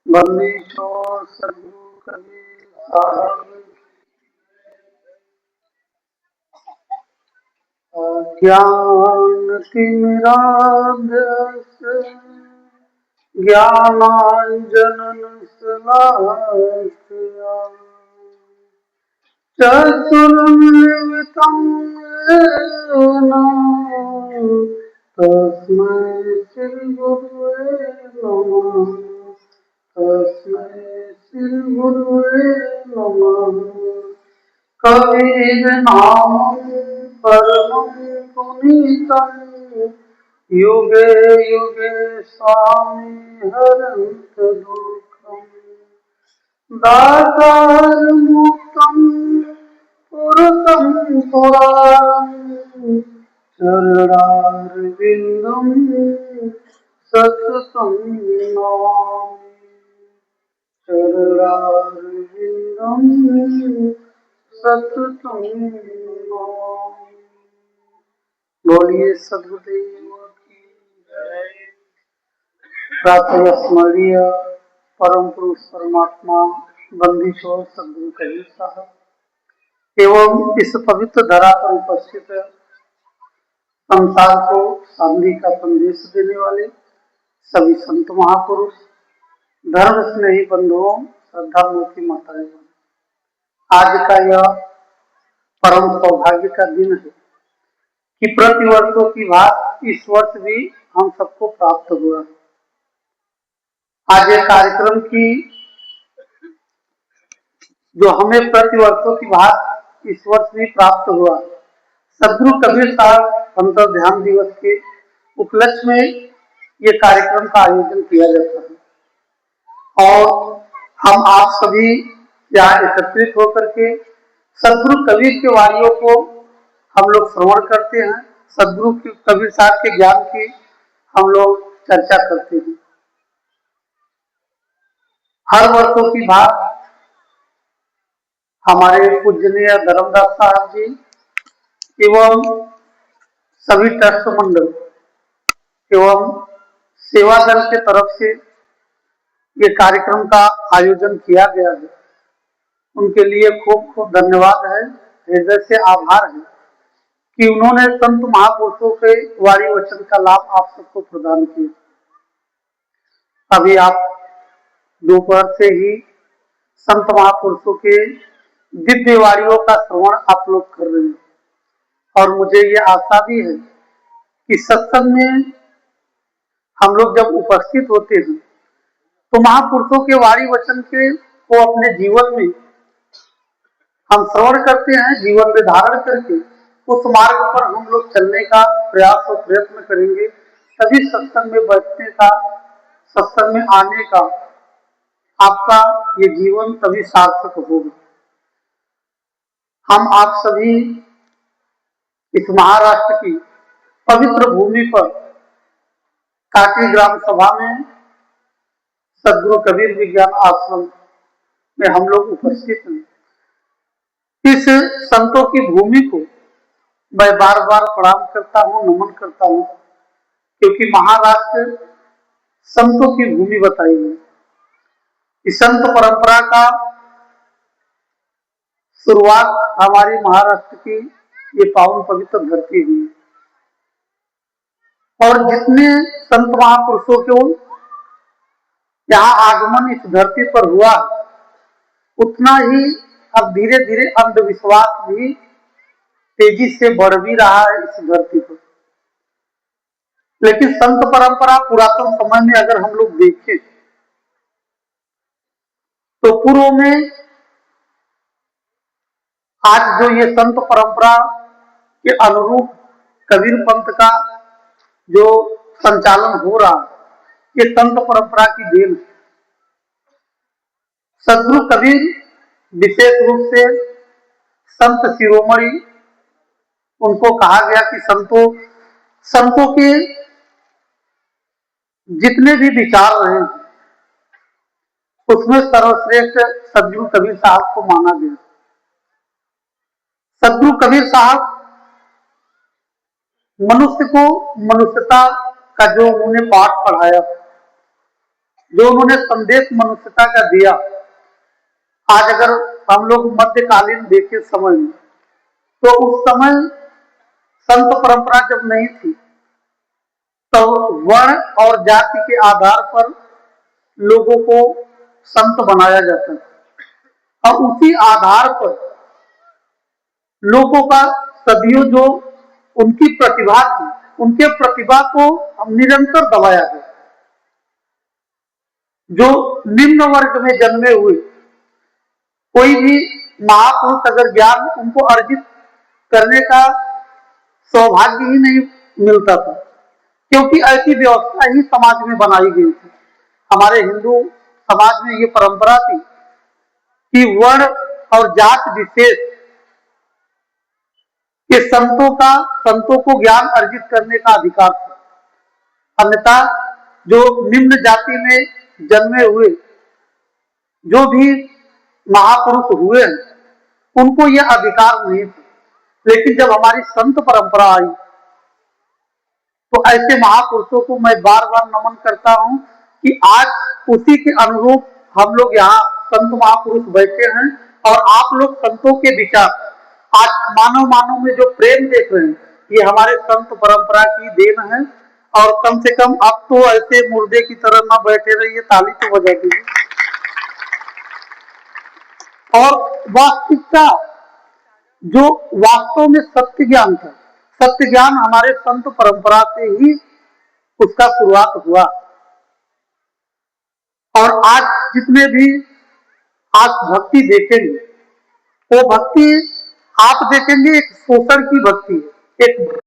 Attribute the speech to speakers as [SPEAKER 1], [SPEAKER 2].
[SPEAKER 1] बंदीशो सद्गुरु कबीर साहब ज्ञान तिमिरांधस ज्ञानांजन शलाकया चक्षुरुन्मीलितं येन तस्मै श्रीगुरुवे नमः। तस्मै श्रीगुरुवे नमः। कबीरनामं परमं पुनीतं युगे युगे स्वामी हरन्त दुःखम्। दातारमुक्तं पुरतं पुराणं चरणारविन्दं सततं नमामि। चरणारविन्दं सततं नमामि। बोलिए सद्गुरुदेव की जय। प्रातः स्मरणीय परम पुरुष परमात्मा बंदीशोर सद्गुरु कबीर साहब एवं इस पवित्र धरा पर उपस्थित संसार को शांति का संदेश देने वाले सभी संत महापुरुष, धर्म स्नेही बंधुओं, श्रद्धा मूर्ति माताएं, आज का यह परम सौभाग्य का दिन है कि प्रति वर्षों की बात इस वर्ष भी हम सबको प्राप्त हुआ। आज एक कार्यक्रम की जो हमें प्रति वर्षों की बात इस वर्ष भी प्राप्त हुआ। सद्गुरु कबीर साहब अंतर ध्यान दिवस के उपलक्ष्य में ये कार्यक्रम का आयोजन किया जाता है और हम आप सभी यहाँ एकत्रित होकर के सद्गुरु कबीर के वाणियों को हम लोग श्रवण करते हैं। सद्गुरु कबीर साहब के ज्ञान की हम लोग चर्चा करते हैं। हर वर्षों की बात हमारे पूजनीय धर्मदास साहब जी एवं सभी ट्रस्ट मंडल एवं सेवा दल के तरफ से ये कार्यक्रम का आयोजन किया गया है। उनके लिए खूब खूब धन्यवाद है, हृदय से आभार है कि उन्होंने संत महापुरुषों के वाणी वचन का लाभ आप सबको प्रदान किया। अभी आप दोपहर से ही संत महापुरुषों के दिव्य वाणियों का श्रवण आप लोग कर रहे हैं और मुझे ये आशा भी है कि सत्संग में हम लोग जब उपस्थित होते हैं तो महापुरुषों के वाणी वचन के को अपने जीवन में हम श्रवण करते हैं, जीवन में धारण करके उस मार्ग पर हम लोग चलने का प्रयास और प्रयत्न करेंगे, तभी सत्संग में बैठने का, सत्संग में आने का आपका ये जीवन तभी सार्थक होगा। हम आप सभी इस महाराष्ट्र की पवित्र भूमि पर काटी ग्राम सभा में सद्गुरु कबीर विज्ञान आश्रम में हम लोग उपस्थित हैं। इस संतों की भूमि को मैं बार बार प्रणाम करता हूँ, नमन करता हूँ, क्योंकि महाराष्ट्र संतों की भूमि बताई है। इस संत परंपरा का शुरुआत हमारी महाराष्ट्र की ये पावन पवित्र धरती हुई और जितने संत महापुरुषों को यहाँ आगमन इस धरती पर हुआ, उतना ही अब धीरे धीरे अंधविश्वास भी तेजी से बढ़ भी रहा है इस धरती पर। लेकिन संत परंपरा पुरातन समय में अगर हम लोग देखें तो पूर्व में आज जो ये संत परंपरा के अनुरूप कबीर पंथ का जो संचालन हो रहा, ये संत परंपरा की देन है। सद्गुरु कबीर विशेष रूप से संत शिरोमणि, उनको कहा गया कि संतों के जितने भी विचार रहे उसमें सर्वश्रेष्ठ सद्गुरु कबीर साहब को माना गया। सद्गुरु कबीर साहब मनुष्य को मनुष्यता का जो उन्होंने पाठ पढ़ाया, जो उन्होंने संदेश मनुष्यता का दिया। आज अगर हम लोग मध्यकालीन देखें समय में, तो उस समय संत परंपरा जब नहीं थी, तो वर्ण और जाति के आधार पर लोगों को संत बनाया जाता था और उसी आधार पर लोगों का सदियों जो उनकी प्रतिभा थी, उनके प्रतिभा को निरंतर दबाया गया। जो निम्न वर्ग में जन्मे हुए कोई भी महापुरुष अगर ज्ञान उनको अर्जित करने का सौभाग्य ही नहीं मिलता था, क्योंकि ऐसी व्यवस्था ही समाज में बनाई गई थी। हमारे हिंदू समाज में ये परंपरा थी कि वर्ण और जात विशेष के संतों को ज्ञान अर्जित करने का अधिकार था। अन्यथा जो निम्न जाति में जन्मे हुए जो भी महापुरुष हुए उनको यह अधिकार नहीं था। लेकिन जब हमारी संत परंपरा आई, तो ऐसे महापुरुषों को मैं बार बार नमन करता हूं कि आज उसी के अनुरूप हम लोग यहाँ संत महापुरुष बैठे हैं और आप लोग संतों के विचार आज मानव में जो प्रेम देख रहे हैं, ये हमारे संत परंपरा की देन है। और कम से कम अब तो ऐसे मुर्दे की तरह ना बैठे रहिए, ताली तो बजा दीजिए। और वास्तविकता जो वास्तव में सत्य ज्ञान था, सत्य ज्ञान हमारे संत परंपरा से ही उसका शुरुआत हुआ। और आज जितने भी आज भक्ति देखेंगे, वो भक्ति आप देखेंगे एक शोषण की भक्ति है, एक